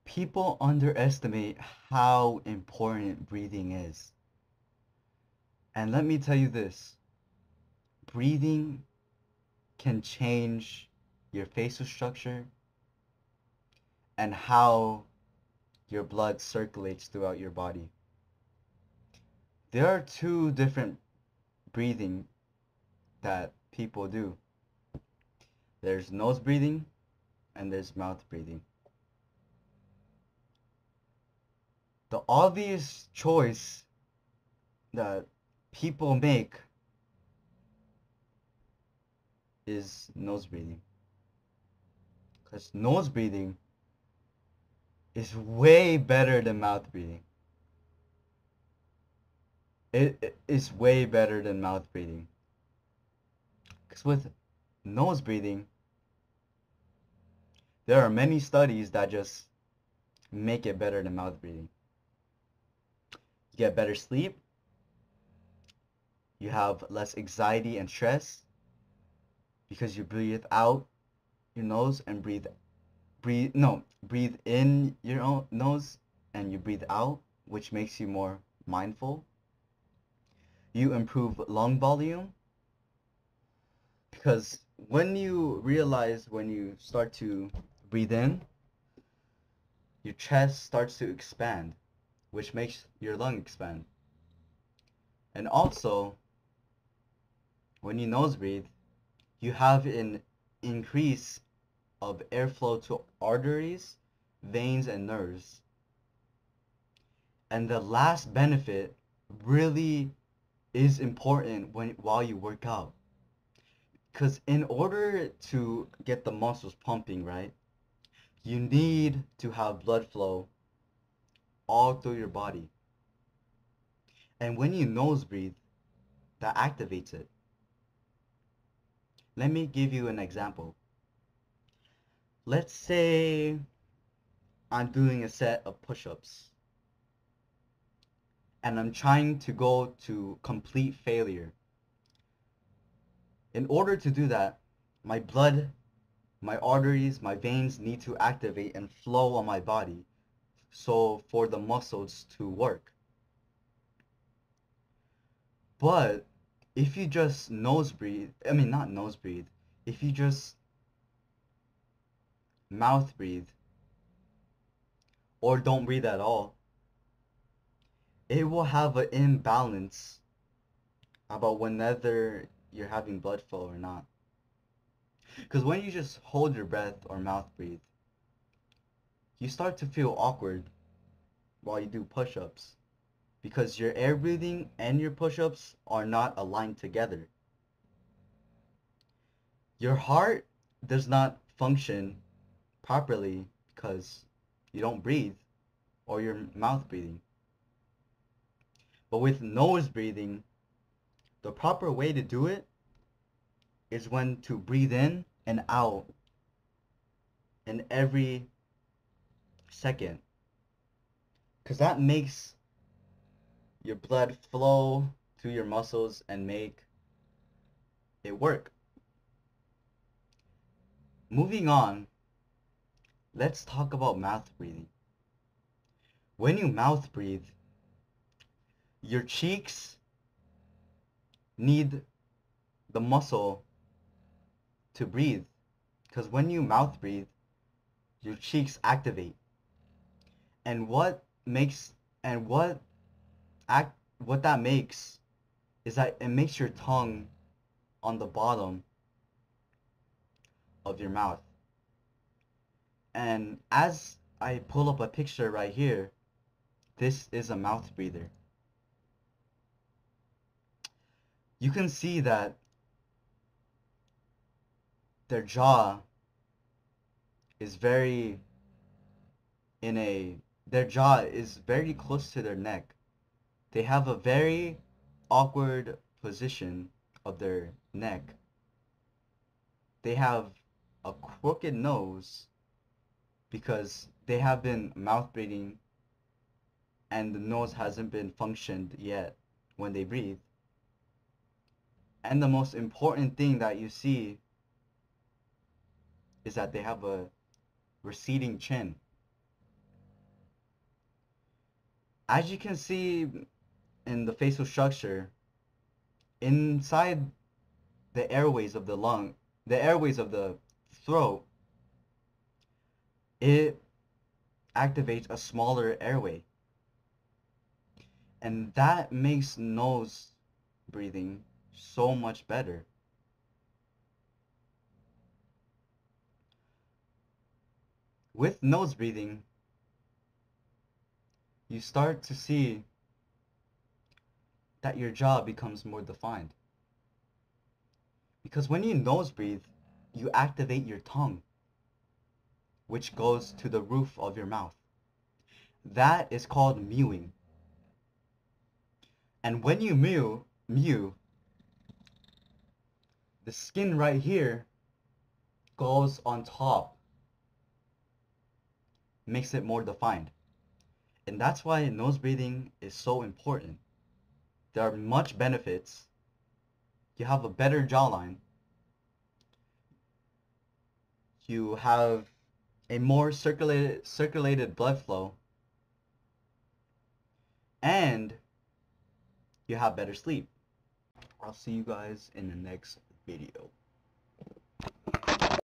People underestimate how important breathing is. And let me tell you this, breathing can change your facial structure and how your blood circulates throughout your body. There are two different breathing that people do. There's nose breathing and there's mouth breathing. The obvious choice that people make is nose breathing. Because nose breathing is way better than mouth breathing. It is way better than mouth breathing. Because with nose breathing, there are many studies that just make it better than mouth breathing. You get better sleep. You have less anxiety and stress because you breathe out your nose and breathe in your own nose and you breathe out, which makes you more mindful. You improve lung volume because when you start to breathe in, your chest starts to expand, which makes your lung expand. And also, when you nose breathe, you have an increase of airflow to arteries, veins, and nerves. And the last benefit really is important while you work out. Because in order to get the muscles pumping, right, you need to have blood flow all through your body. And when you nose breathe, that activates it. Let me give you an example. Let's say I'm doing a set of push-ups and I'm trying to go to complete failure. In order to do that, my blood, my arteries, my veins need to activate and flow on my body so for the muscles to work. But if you just not nose breathe, if you just mouth breathe or don't breathe at all, it will have an imbalance about whenever you're having blood flow or not. Because when you just hold your breath or mouth breathe, you start to feel awkward while you do push-ups because your air breathing and your push-ups are not aligned together. Your heart does not function properly because you don't breathe or you're mouth breathing. But with nose breathing, the proper way to do it is when to breathe in and out in every second. Because that makes your blood flow to your muscles and make it work. Moving on, let's talk about mouth breathing. When you mouth breathe, your cheeks need the muscle to breathe. Because when you mouth breathe, your cheeks activate. And what that makes is that it makes your tongue on the bottom of your mouth. And as I pull up a picture right here, this is a mouth breather. You can see that their jaw is very close to their neck. They have a very awkward position of their neck. They have a crooked nose because they have been mouth breathing and the nose hasn't been functioned yet when they breathe. And the most important thing that you see is that they have a receding chin. As you can see in the facial structure, inside the airways of the airways of the throat, it activates a smaller airway. And that makes nose breathing so much better. With nose breathing, you start to see that your jaw becomes more defined. Because when you nose breathe, you activate your tongue, which goes to the roof of your mouth. That is called mewing. And when you mew, the skin right here goes on top, makes it more defined. And that's why nose breathing is so important. There are much benefits. You have a better jawline. You have a more circulated blood flow. And you have better sleep. I'll see you guys in the next video.